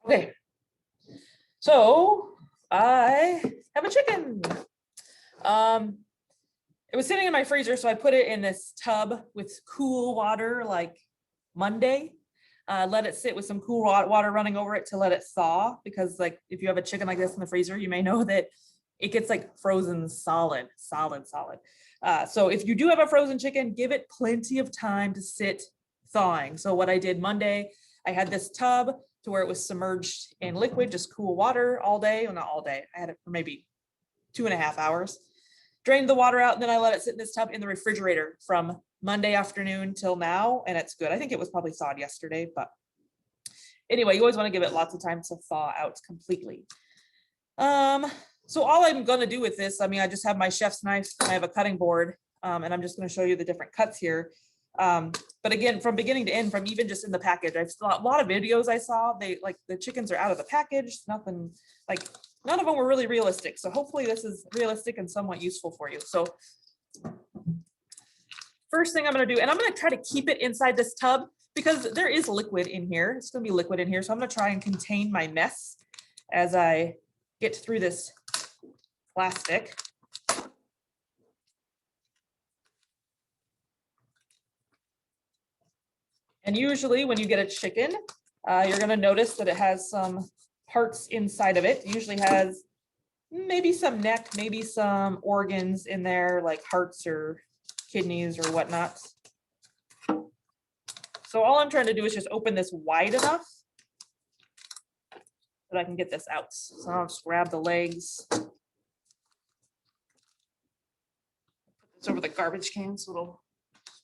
Okay, so I have a chicken. It was sitting in my freezer, so I put it in this tub with cool water like Monday. Let it sit with some cool water running over it to let it thaw, because like if you have a chicken like this in the freezer, you may know that it gets like frozen solid. So if you do have a frozen chicken, give it plenty of time to sit thawing. So what I did Monday, I had this tub to where it was submerged in liquid, just cool water all day. Well, not all day. I had it for maybe 2.5 hours. Drained the water out, and then I let it sit in this tub in the refrigerator from Monday afternoon till now, and it's good. I think it was probably thawed yesterday, but anyway, you always want to give it lots of time to thaw out completely. So all I'm going to do with this, I mean, I just have my chef's knife, I have a cutting board, and I'm just going to show you the different cuts here. But again, from beginning to end, from even just in the package, I've saw a lot of videos I saw, they like the chickens are out of the package, nothing like, none of them were really realistic. So hopefully this is realistic and somewhat useful for you. So first thing I'm going to do, and I'm going to try to keep it inside this tub because there is liquid in here. It's going to be liquid in here. So I'm going to try and contain my mess as I get through this plastic. And usually when you get a chicken, you're going to notice that it has some parts inside of it. It usually has maybe some neck, maybe some organs in there, like hearts or kidneys or whatnot. So all I'm trying to do is just open this wide enough that I can get this out. So I'll just grab the legs. Put this over the garbage can so it'll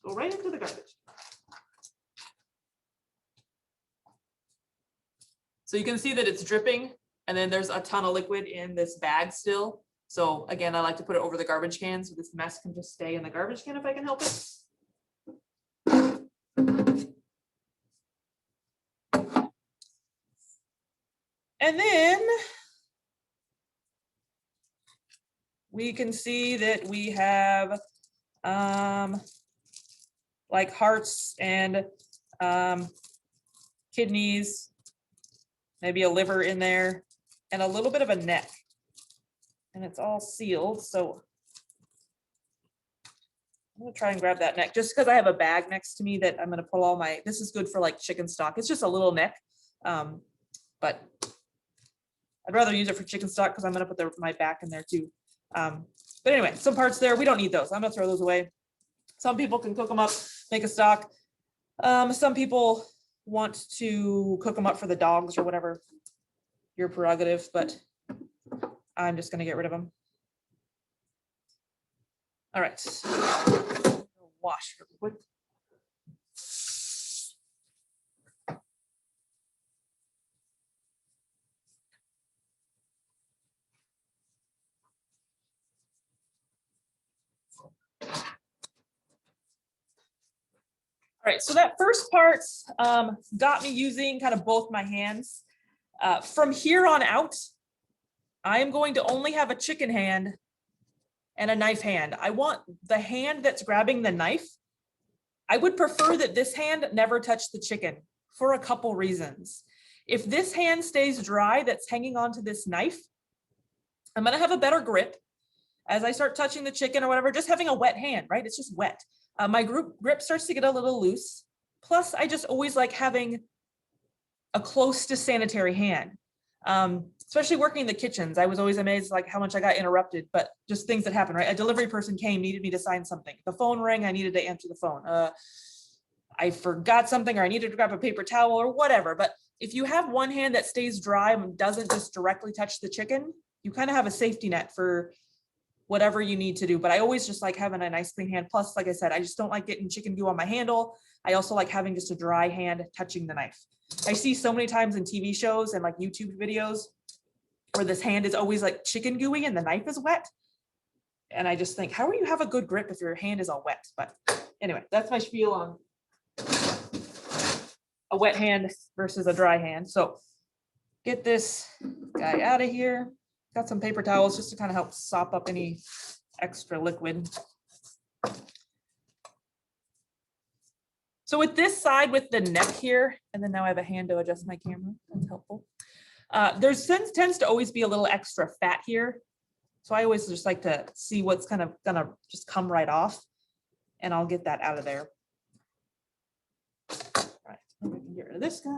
go right into the garbage. So you can see that it's dripping, and then there's a ton of liquid in this bag still. So again, I like to put it over the garbage can so this mess can just stay in the garbage can if I can help it. And then we can see that we have like hearts and kidneys, maybe a liver in there, and a little bit of a neck. And it's all sealed, so I'm gonna try and grab that neck just because I have a bag next to me that I'm gonna put all my, this is good for like chicken stock. It's just a little neck, but I'd rather use it for chicken stock because I'm gonna put my back in there too. But anyway, some parts there, we don't need those. I'm gonna throw those away. Some people can cook them up, make a stock. Some people want to cook them up for the dogs or whatever, your prerogative, but I'm just gonna get rid of them. All right, wash real quick. All right, so that first part got me using kind of both my hands. From here on out, I am going to only have a chicken hand and a knife hand. I want the hand that's grabbing the knife. I would prefer that this hand never touch the chicken for a couple reasons. If this hand stays dry that's hanging onto this knife, I'm gonna have a better grip. As I start touching the chicken or whatever, just having a wet hand, right? It's just wet. My grip starts to get a little loose. Plus, I just always like having a close to sanitary hand. Especially working in the kitchens, I was always amazed like how much I got interrupted, but just things that happen, right? A delivery person came, needed me to sign something. The phone rang, I needed to answer the phone. I forgot something, or I needed to grab a paper towel or whatever. But if you have one hand that stays dry and doesn't just directly touch the chicken, you kind of have a safety net for whatever you need to do. But I always just like having a nice clean hand. Plus, like I said, I just don't like getting chicken goo on my handle. I also like having just a dry hand touching the knife. I see so many times in TV shows and like YouTube videos where this hand is always like chicken gooey and the knife is wet. And I just think, how will you have a good grip if your hand is all wet? But anyway, that's my spiel on a wet hand versus a dry hand. So get this guy out of here. Got some paper towels just to kind of help sop up any extra liquid. So with this side with the neck here, and then now I have a hand to adjust my camera, that's helpful. There's tends to always be a little extra fat here. So I always just like to see what's kind of gonna just come right off, and I'll get that out of there. All right, we can get rid of this guy.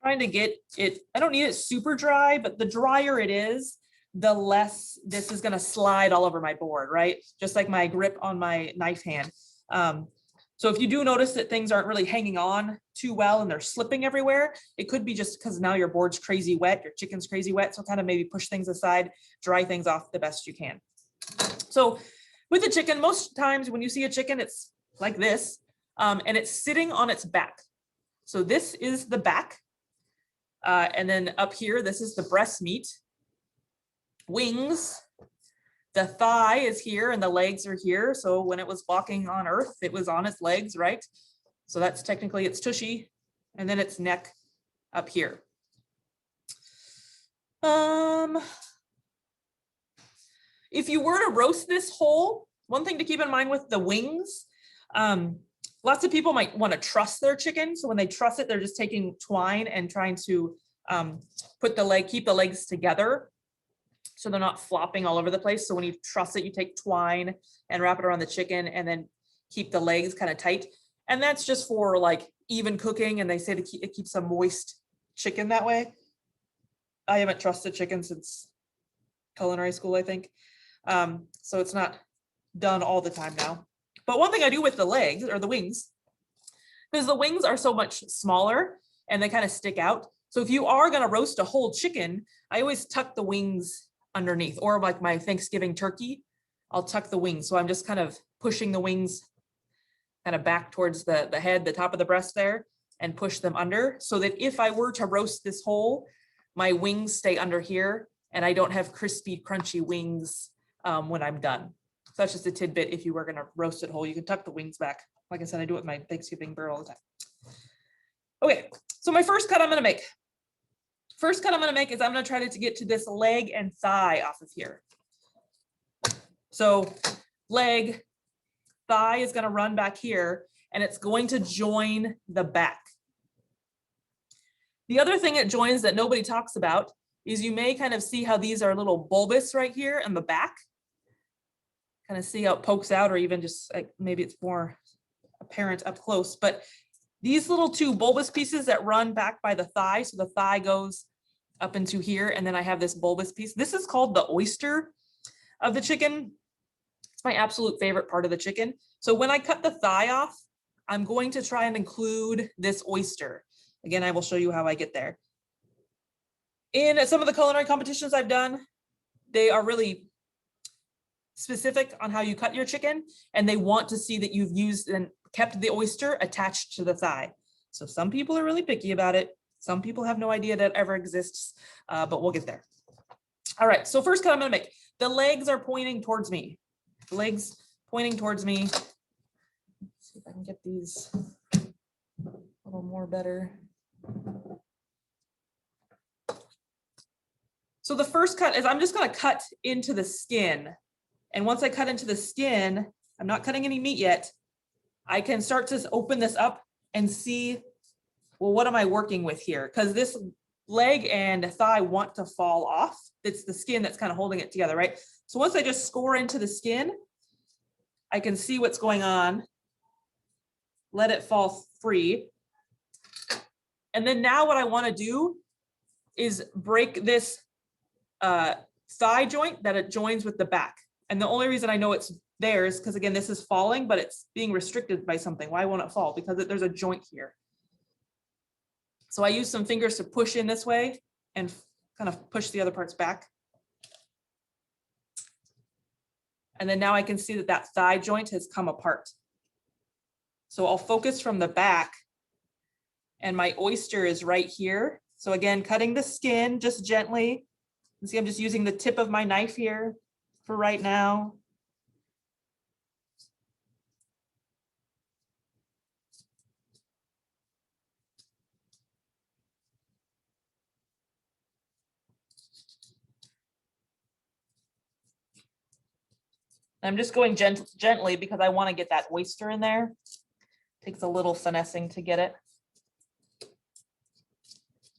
Trying to get it, I don't need it super dry, but the drier it is, the less this is gonna slide all over my board, right? Just like my grip on my knife hand. So if you do notice that things aren't really hanging on too well and they're slipping everywhere, it could be just because now your board's crazy wet, your chicken's crazy wet. So kind of maybe push things aside, dry things off the best you can. So with the chicken, most times when you see a chicken, it's like this, and it's sitting on its back. So this is the back. And then up here, this is the breast meat. Wings, the thigh is here and the legs are here. So when it was walking on earth, it was on its legs, right? So that's technically its tushy, and then its neck up here. If you were to roast this whole, one thing to keep in mind with the wings, lots of people might want to truss their chicken. So when they truss it, they're just taking twine and trying to keep the legs together so they're not flopping all over the place. So when you truss it, you take twine and wrap it around the chicken and then keep the legs kind of tight. And that's just for like even cooking. And they say it keeps a moist chicken that way. I haven't trussed chicken since culinary school, I think. So it's not done all the time now. But one thing I do with the legs or the wings, because the wings are so much smaller and they kind of stick out. So if you are going to roast a whole chicken, I always tuck the wings underneath, or like my Thanksgiving turkey, I'll tuck the wings. So I'm just kind of pushing the wings kind of back towards the head, the top of the breast there, and push them under so that if I were to roast this whole, my wings stay under here and I don't have crispy, crunchy wings when I'm done. So that's just a tidbit. If you were going to roast it whole, you can tuck the wings back. Like I said, I do it with my Thanksgiving burger all the time. Okay, so my first cut I'm going to make. First cut I'm going to make is I'm going to try to get to this leg and thigh off of here. So leg, thigh is going to run back here and it's going to join the back. The other thing it joins that nobody talks about is you may kind of see how these are a little bulbous right here in the back. Kind of see how it pokes out, or even just like maybe it's more apparent up close, but these little two bulbous pieces that run back by the thigh. So the thigh goes up into here, and then I have this bulbous piece. This is called the oyster of the chicken. It's my absolute favorite part of the chicken. So when I cut the thigh off, I'm going to try and include this oyster. Again, I will show you how I get there. In some of the culinary competitions I've done, they are really specific on how you cut your chicken, and they want to see that you've used and kept the oyster attached to the thigh. So some people are really picky about it. Some people have no idea that ever exists, but we'll get there. All right, so first cut I'm gonna make. The legs are pointing towards me. The legs pointing towards me. Let's see if I can get these a little more better. So the first cut is I'm just gonna cut into the skin. And once I cut into the skin, I'm not cutting any meat yet, I can start to open this up and see, well, what am I working with here? Because this leg and thigh want to fall off. It's the skin that's kind of holding it together, right? So once I just score into the skin, I can see what's going on, let it fall free. And then now what I want to do is break this thigh joint that it joins with the back. And the only reason I know it's there is because, again, this is falling, but it's being restricted by something. Why won't it fall? Because there's a joint here. So I use some fingers to push in this way and kind of push the other parts back. And then now I can see that that thigh joint has come apart. So I'll focus from the back, and my oyster is right here. So again, cutting the skin just gently. You see, I'm just using the tip of my knife here for right now. I'm just going gently because I want to get that oyster in there. Takes a little finessing to get it.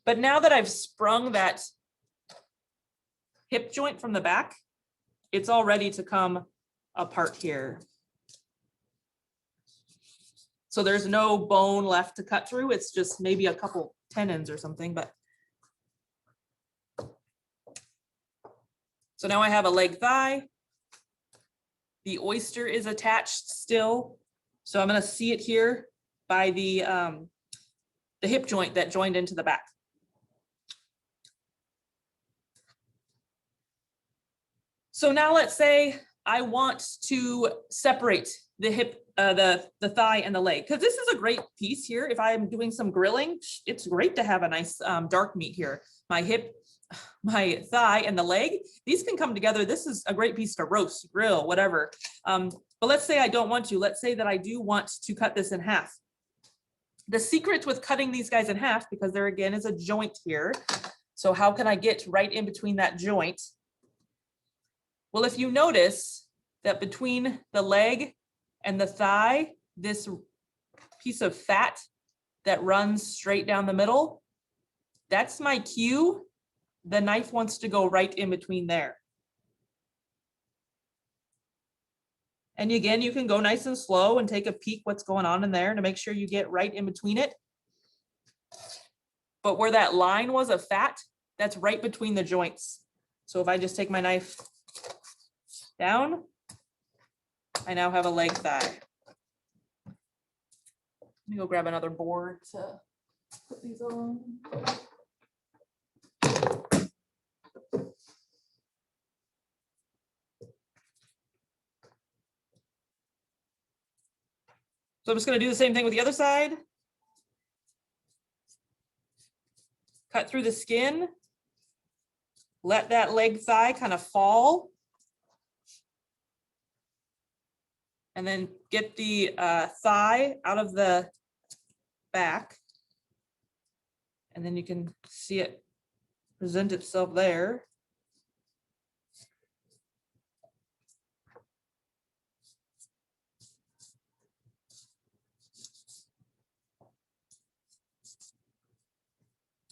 But now that I've sprung that hip joint from the back, it's all ready to come apart here. So there's no bone left to cut through. It's just maybe a couple tendons or something, but. So now I have a leg thigh. The oyster is attached still. So I'm going to see it here by the hip joint that joined into the back. So now let's say I want to separate the hip, the thigh and the leg, because this is a great piece here. If I'm doing some grilling, it's great to have a nice dark meat here. My hip, my thigh and the leg, these can come together. This is a great piece to roast, grill, whatever. But let's say I don't want to. Let's say that I do want to cut this in half. The secret with cutting these guys in half, because there again is a joint here. So how can I get right in between that joint? Well, if you notice that between the leg and the thigh, this piece of fat that runs straight down the middle, that's my cue. The knife wants to go right in between there. And again, you can go nice and slow and take a peek what's going on in there to make sure you get right in between it. But where that line was of fat, that's right between the joints. So if I just take my knife down, I now have a leg thigh. Let me go grab another board to put these on. So I'm just going to do the same thing with the other side. Cut through the skin. Let that leg thigh kind of fall. And then get the thigh out of the back. And then you can see it present itself there.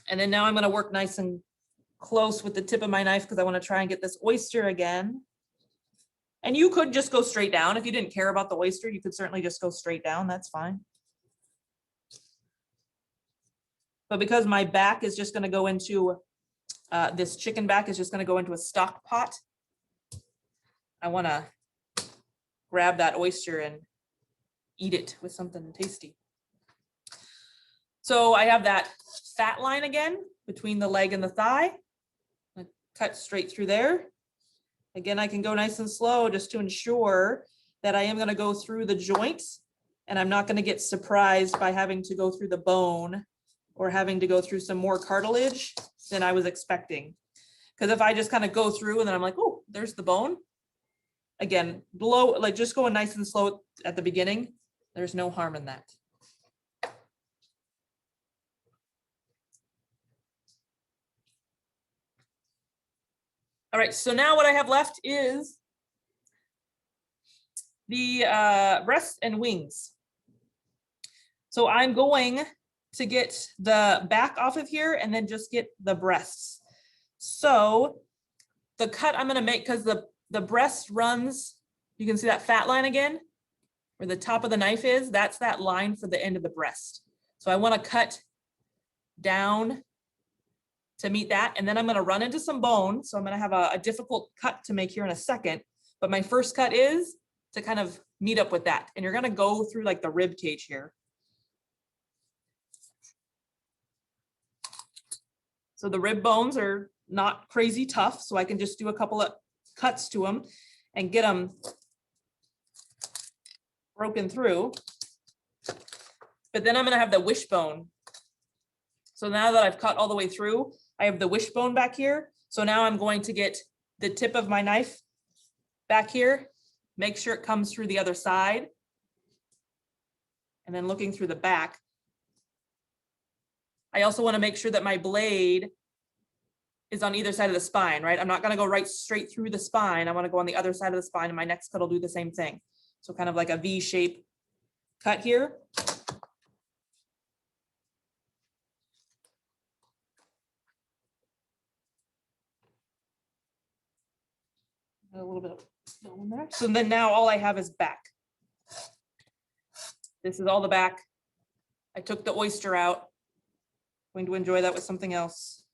And then now I'm going to work nice and close with the tip of my knife because I want to try and get this oyster again. And you could just go straight down. If you didn't care about the oyster, you could certainly just go straight down. That's fine. But because my back is just going to go into, this chicken back is just going to go into a stock pot, I want to grab that oyster and eat it with something tasty. So I have that fat line again between the leg and the thigh. I cut straight through there. Again, I can go nice and slow just to ensure that I am going to go through the joints and I'm not going to get surprised by having to go through the bone or having to go through some more cartilage than I was expecting. Because if I just kind of go through and then I'm like, oh, there's the bone. Again, below, like just going nice and slow at the beginning, there's no harm in that. All right, so now what I have left is the breast and wings. So I'm going to get the back off of here and then just get the breasts. So the cut I'm going to make, because the breast runs, you can see that fat line again, where the top of the knife is, that's that line for the end of the breast. So I want to cut down to meet that. And then I'm going to run into some bone. So I'm going to have a difficult cut to make here in a second. But my first cut is to kind of meet up with that. And you're going to go through like the rib cage here. So the rib bones are not crazy tough. So I can just do a couple of cuts to them and get them broken through. But then I'm going to have the wishbone. So now that I've cut all the way through, I have the wishbone back here. So now I'm going to get the tip of my knife back here, make sure it comes through the other side. And then looking through the back. I also want to make sure that my blade is on either side of the spine, right? I'm not gonna go right straight through the spine. I wanna go on the other side of the spine, and my next cut will do the same thing. So kind of like a V shape cut here. A little bit of bone there. So then now all I have is back. This is all the back. I took the oyster out. Going to enjoy that with something else.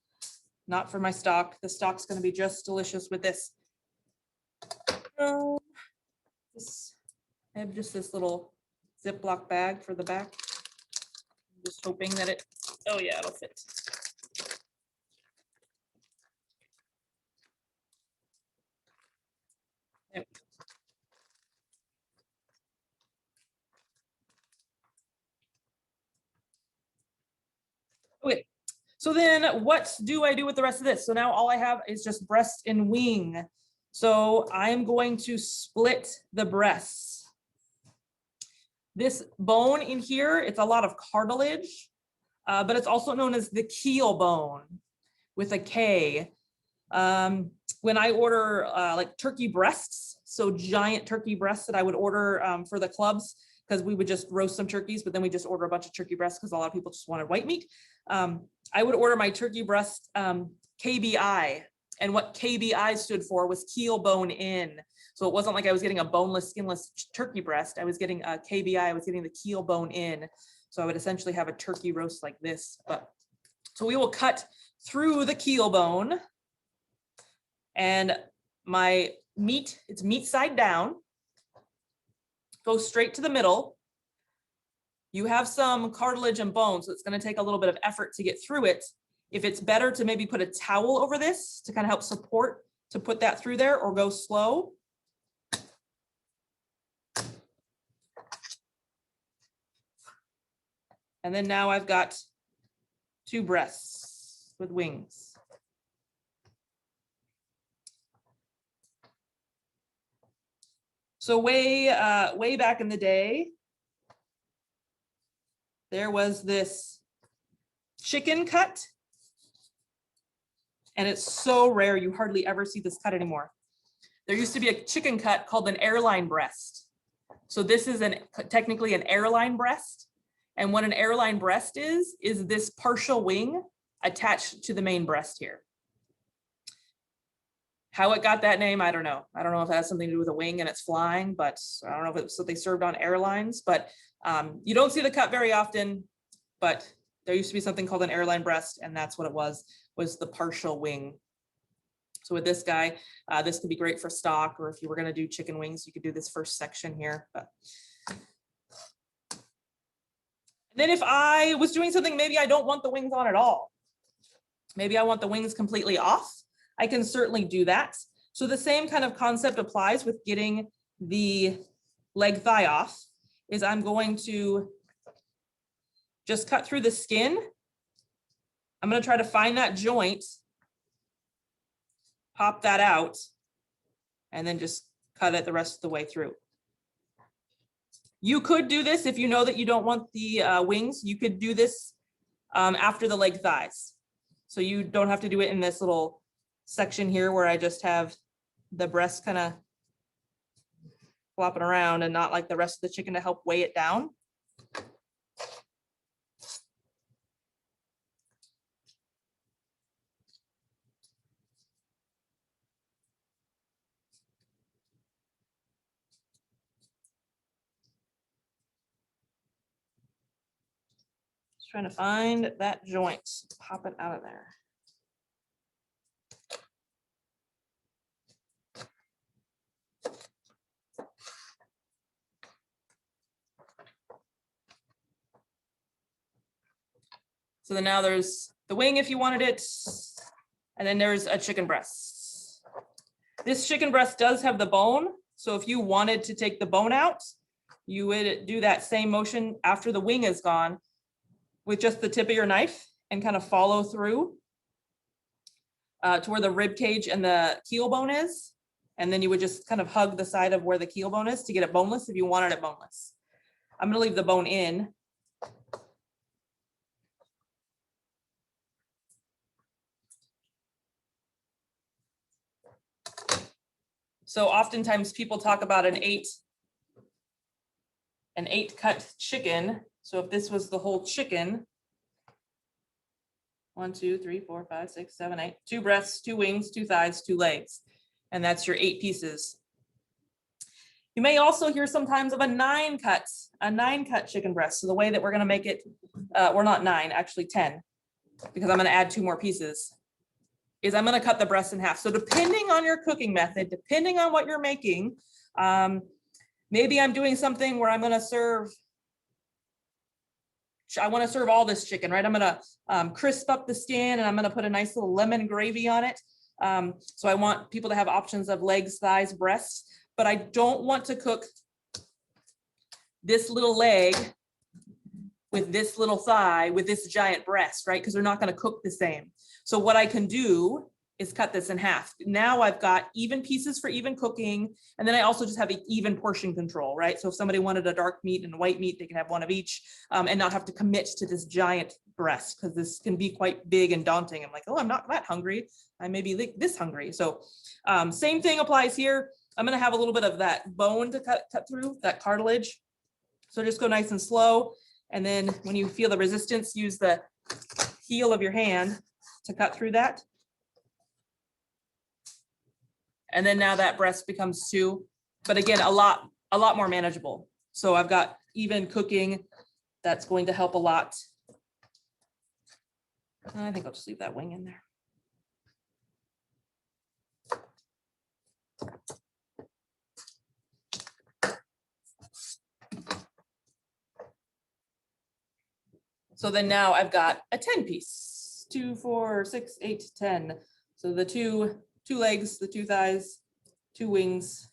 Not for my stock. The stock's going to be just delicious with this. I have just this little Ziploc bag for the back. I'm just hoping that it, oh yeah, it'll fit. There we go. Okay, so then what do I do with the rest of this? So now all I have is just breast and wing. So I am going to split the breasts. This bone in here, it's a lot of cartilage, but it's also known as the keel bone with a K. When I order like turkey breasts, so giant turkey breasts that I would order for the clubs, because we would just roast some turkeys, but then we just order a bunch of turkey breasts because a lot of people just wanted white meat. I would order my turkey breast KBI, and what KBI stood for was keel bone in. So it wasn't like I was getting a boneless, skinless turkey breast. I was getting a KBI, I was getting the keel bone in. So I would essentially have a turkey roast like this. But so we will cut through the keel bone, and my meat, it's meat side down, goes straight to the middle. You have some cartilage and bone, so it's going to take a little bit of effort to get through it. If it's better to maybe put a towel over this to kind of help support, to put that through there, or go slow. And then now I've got 2 breasts with wings. So way back in the day, there was this chicken cut, and it's so rare, you hardly ever see this cut anymore. There used to be a chicken cut called an airline breast. So this is technically an airline breast. And what an airline breast is this partial wing attached to the main breast here. How it got that name, I don't know. I don't know if it has something to do with a wing and it's flying, but I don't know if it's what they served on airlines, but you don't see the cut very often, but there used to be something called an airline breast, and that's what it was the partial wing. So with this guy, this could be great for stock, or if you were gonna do chicken wings, you could do this first section here. But then if I was doing something, maybe I don't want the wings on at all. Maybe I want the wings completely off. I can certainly do that. So the same kind of concept applies with getting the leg thigh off, is I'm going to just cut through the skin. I'm going to try to find that joint, pop that out, and then just cut it the rest of the way through. You could do this if you know that you don't want the wings. You could do this after the leg thighs. So you don't have to do it in this little section here where I just have the breast kind of flopping around and not like the rest of the chicken to help weigh it down. Just trying to find that joint, pop it out of there. So then now there's the wing if you wanted it, and then there's a chicken breast. This chicken breast does have the bone, so if you wanted to take the bone out, you would do that same motion after the wing is gone with just the tip of your knife and kind of follow through to where the rib cage and the keel bone is. And then you would just kind of hug the side of where the keel bone is to get it boneless if you wanted it boneless. I'm gonna leave the bone in. So oftentimes people talk about an eight cut chicken. So if this was the whole chicken, 1, 2, 3, 4, 5, 6, 7, 8, 2 breasts, 2 wings, 2 thighs, 2 legs. And that's your 8 pieces. You may also hear sometimes of a 9 cut chicken breast. So the way that we're going to make it, we're not 9, actually 10, because I'm going to add 2 more pieces, is I'm going to cut the breast in half. So depending on your cooking method, depending on what you're making, maybe I'm doing something where I'm going to serve, I want to serve all this chicken, right? I'm going to crisp up the skin and I'm going to put a nice little lemon gravy on it. So I want people to have options of legs, thighs, breasts, but I don't want to cook this little leg with this little thigh with this giant breast, right? Because they're not going to cook the same. So what I can do is cut this in half. Now I've got even pieces for even cooking. And then I also just have an even portion control, right? So if somebody wanted a dark meat and a white meat, they can have one of each and not have to commit to this giant breast, because this can be quite big and daunting. I'm like, oh, I'm not that hungry. I may be like this hungry. So same thing applies here. I'm going to have a little bit of that bone to cut through, that cartilage. So just go nice and slow. And then when you feel the resistance, use the heel of your hand to cut through that. And then now that breast becomes 2, but again, a lot more manageable. So I've got even cooking. That's going to help a lot. I think I'll just leave that wing in there. So then now I've got a 10 piece, 2, 4, 6, 8, 10. So the two legs, the 2 thighs, 2 wings,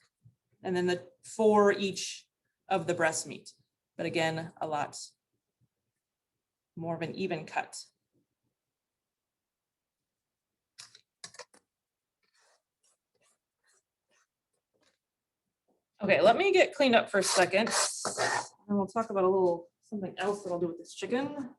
and then the 4 each of the breast meat. But again, a lot more of an even cut. Okay, let me get cleaned up for a second, and we'll talk about something else that I'll do with this chicken.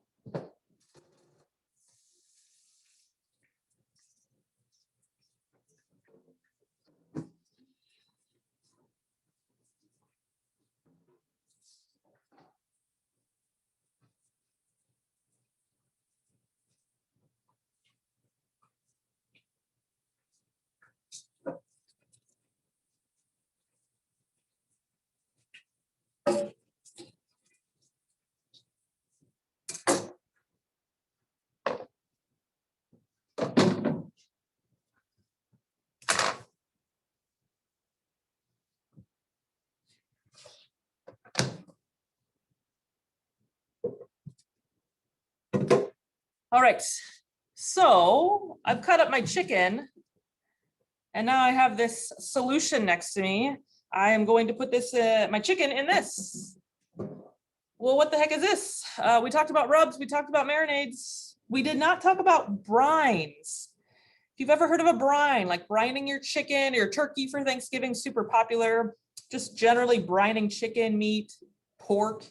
All right, so I've cut up my chicken and now I have this solution next to me. I am going to put this, my chicken in this. Well, what the heck is this? We talked about rubs, we talked about marinades. We did not talk about brines. If you've ever heard of a brine, like brining your chicken or your turkey for Thanksgiving, super popular. Just generally brining chicken, meat, pork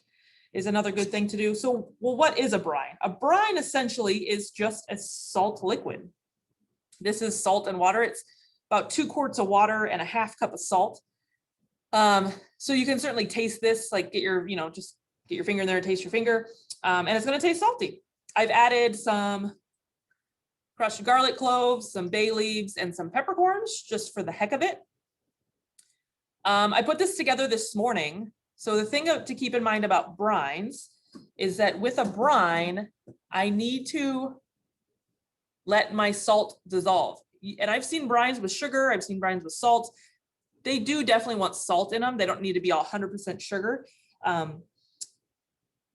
is another good thing to do. So, well, what is a brine? A brine essentially is just a salt liquid. This is salt and water. It's about 2 quarts of water and a half cup of salt. So you can certainly taste this, like get your, just get your finger in there and taste your finger. And it's going to taste salty. I've added some crushed garlic cloves, some bay leaves, and some peppercorns just for the heck of it. I put this together this morning. So the thing to keep in mind about brines is that with a brine, I need to let my salt dissolve. And I've seen brines with sugar. I've seen brines with salt. They do definitely want salt in them. They don't need to be all 100% sugar. But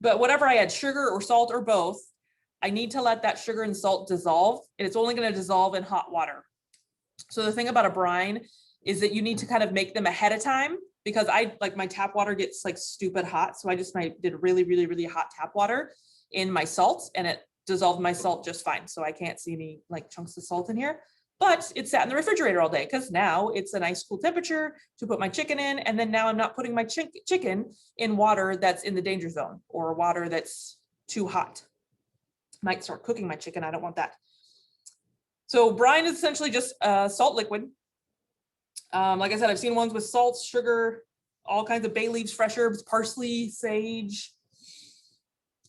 whatever I add, sugar or salt or both, I need to let that sugar and salt dissolve. And it's only going to dissolve in hot water. So the thing about a brine is that you need to kind of make them ahead of time, because my tap water gets like stupid hot. So I just did really, really, really hot tap water in my salt, and it dissolved my salt just fine. So I can't see any like chunks of salt in here, but it sat in the refrigerator all day because now it's a nice cool temperature to put my chicken in. And then now I'm not putting my chicken in water that's in the danger zone or water that's too hot. Might start cooking my chicken. I don't want that. So brine is essentially just salt liquid. Like I said, I've seen ones with salt, sugar, all kinds of bay leaves, fresh herbs, parsley, sage.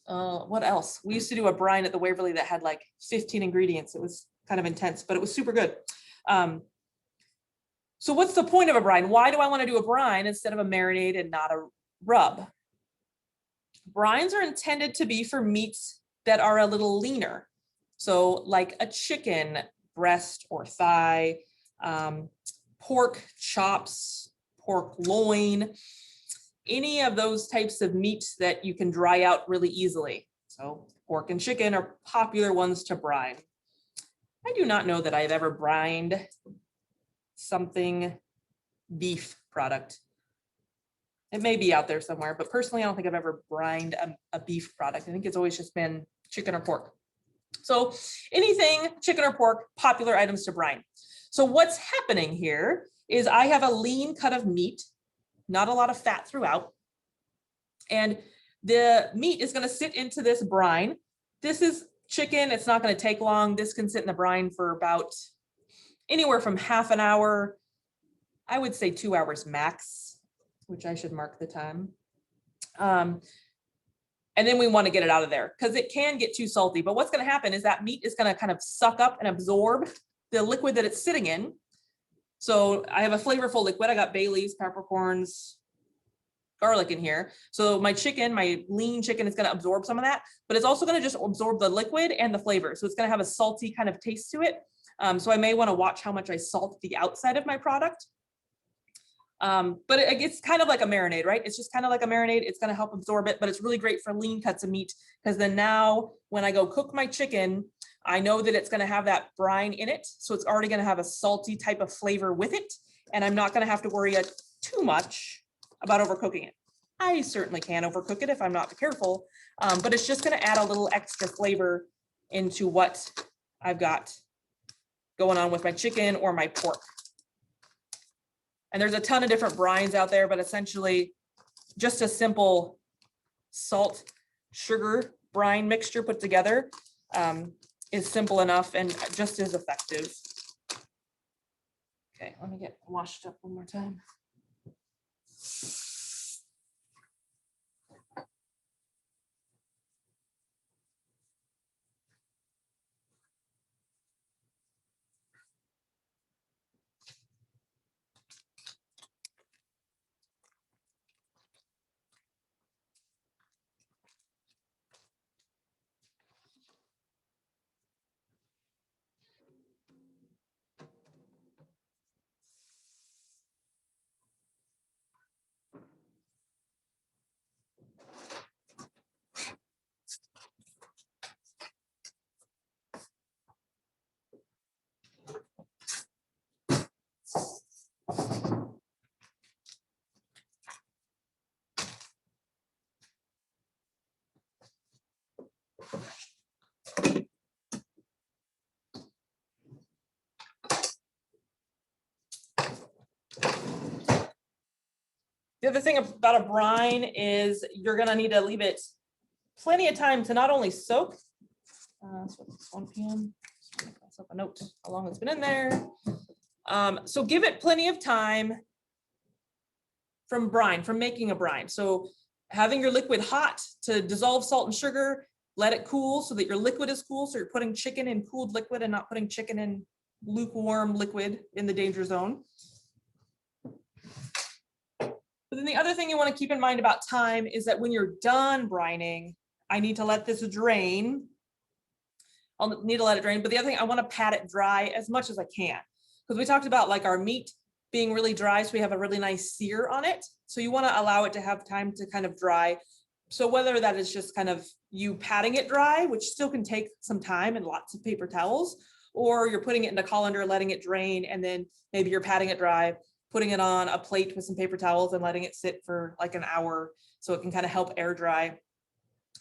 What else? We used to do a brine at the Waverly that had like 15 ingredients. It was kind of intense, but it was super good. So what's the point of a brine? Why do I want to do a brine instead of a marinade and not a rub? Brines are intended to be for meats that are a little leaner. So like a chicken breast or thigh, pork chops, pork loin, any of those types of meats that you can dry out really easily. So pork and chicken are popular ones to brine. I do not know that I've ever brined something beef product. It may be out there somewhere, but personally, I don't think I've ever brined a beef product. I think it's always just been chicken or pork. So anything chicken or pork, popular items to brine. So what's happening here is I have a lean cut of meat, not a lot of fat throughout. And the meat is going to sit into this brine. This is chicken. It's not going to take long. This can sit in the brine for about anywhere from half an hour, I would say 2 hours max, which I should mark the time. And then we want to get it out of there because it can get too salty. But what's going to happen is that meat is going to kind of suck up and absorb the liquid that it's sitting in. So I have a flavorful liquid. I got bay leaves, peppercorns, garlic in here. So my chicken, my lean chicken, is going to absorb some of that, but it's also going to just absorb the liquid and the flavor. So it's going to have a salty kind of taste to it. So I may want to watch how much I salt the outside of my product. But it's kind of like a marinade, right? It's just kind of like a marinade. It's going to help absorb it, but it's really great for lean cuts of meat because then now when I go cook my chicken, I know that it's going to have that brine in it. So it's already going to have a salty type of flavor with it. And I'm not going to have to worry too much about overcooking it. I certainly can overcook it if I'm not careful, but it's just going to add a little extra flavor into what I've got going on with my chicken or my pork. And there's a ton of different brines out there, but essentially just a simple salt, sugar, brine mixture put together is simple enough and just as effective. Okay, let me get washed up one more time. The other thing about a brine is you're going to need to leave it plenty of time to not only soak. So it's 1 p.m. Pass up a note how long it's been in there. So give it plenty of time from making a brine. So having your liquid hot to dissolve salt and sugar, let it cool so that your liquid is cool. So you're putting chicken in cooled liquid and not putting chicken in lukewarm liquid in the danger zone. But then the other thing you want to keep in mind about time is that when you're done brining, I need to let this drain. I'll need to let it drain. But the other thing, I want to pat it dry as much as I can. Because we talked about like our meat being really dry, so we have a really nice sear on it. So you want to allow it to have time to kind of dry. So whether that is just kind of you patting it dry, which still can take some time and lots of paper towels, or you're putting it in a colander, letting it drain, and then maybe you're patting it dry, putting it on a plate with some paper towels and letting it sit for like an hour so it can kind of help air dry.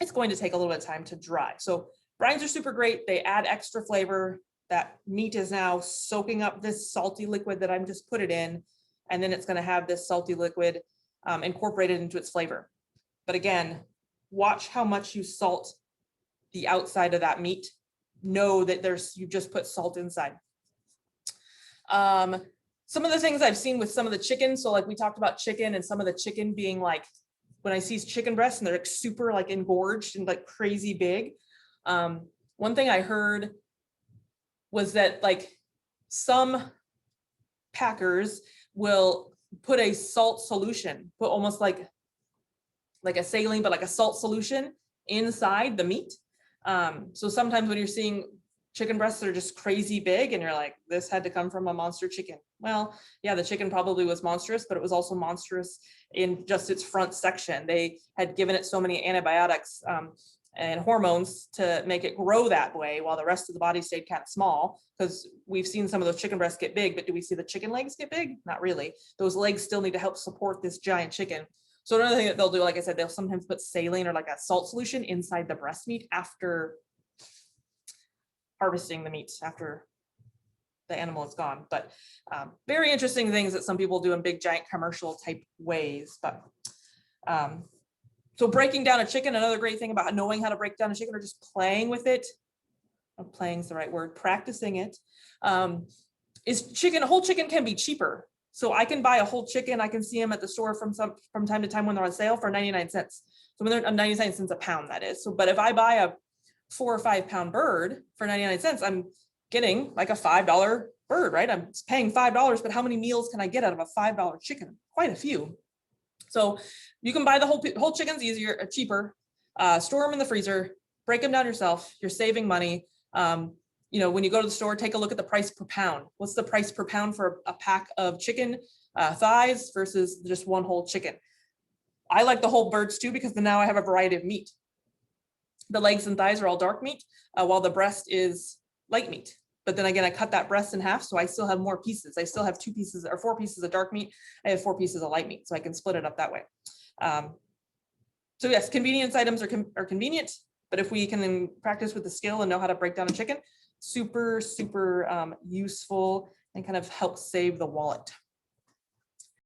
It's going to take a little bit of time to dry. So brines are super great. They add extra flavor. That meat is now soaking up this salty liquid that I'm just put it in, and then it's going to have this salty liquid incorporated into its flavor. But again, watch how much you salt the outside of that meat. Know that you just put salt inside. some of the things I've seen with some of the chicken. So like we talked about chicken and some of the chicken being like, when I see chicken breasts and they're like super like engorged and like crazy big. One thing I heard was that like some packers will put a salt solution, put almost like a saline, but like a salt solution inside the meat. So sometimes when you're seeing chicken breasts that are just crazy big and you're like, this had to come from a monster chicken. Well, yeah, the chicken probably was monstrous, but it was also monstrous in just its front section. They had given it so many antibiotics and hormones to make it grow that way while the rest of the body stayed kind of small, because we've seen some of those chicken breasts get big, but do we see the chicken legs get big? Not really. Those legs still need to help support this giant chicken. So another thing that they'll do, like I said, they'll sometimes put saline or like a salt solution inside the breast meat after harvesting the meat, after the animal is gone. But very interesting things that some people do in big giant commercial type ways. But so breaking down a chicken, another great thing about knowing how to break down a chicken or just playing with it, playing is the right word, practicing it, is chicken. A whole chicken can be cheaper. So I can buy a whole chicken. I can see them at the store from time to time when they're on sale for 99 cents. So when they're 99 cents a pound, that is. So, but if I buy a 4 or 5 pound bird for 99 cents, I'm getting like a $5 bird, right? I'm paying $5, but how many meals can I get out of a $5 chicken? Quite a few. So you can buy the whole chickens easier, cheaper, store them in the freezer, break them down yourself. You're saving money. You know, when you go to the store, take a look at the price per pound. What's the price per pound for a pack of chicken thighs versus just one whole chicken? I like the whole birds too, because then now I have a variety of meat. The legs and thighs are all dark meat, while the breast is light meat. But then again, I cut that breast in half, so I still have more pieces. I still have 2 pieces or 4 pieces of dark meat. I have 4 pieces of light meat, so I can split it up that way. So yes, convenience items are convenient, but if we can practice with the skill and know how to break down a chicken, super, super useful and kind of help save the wallet.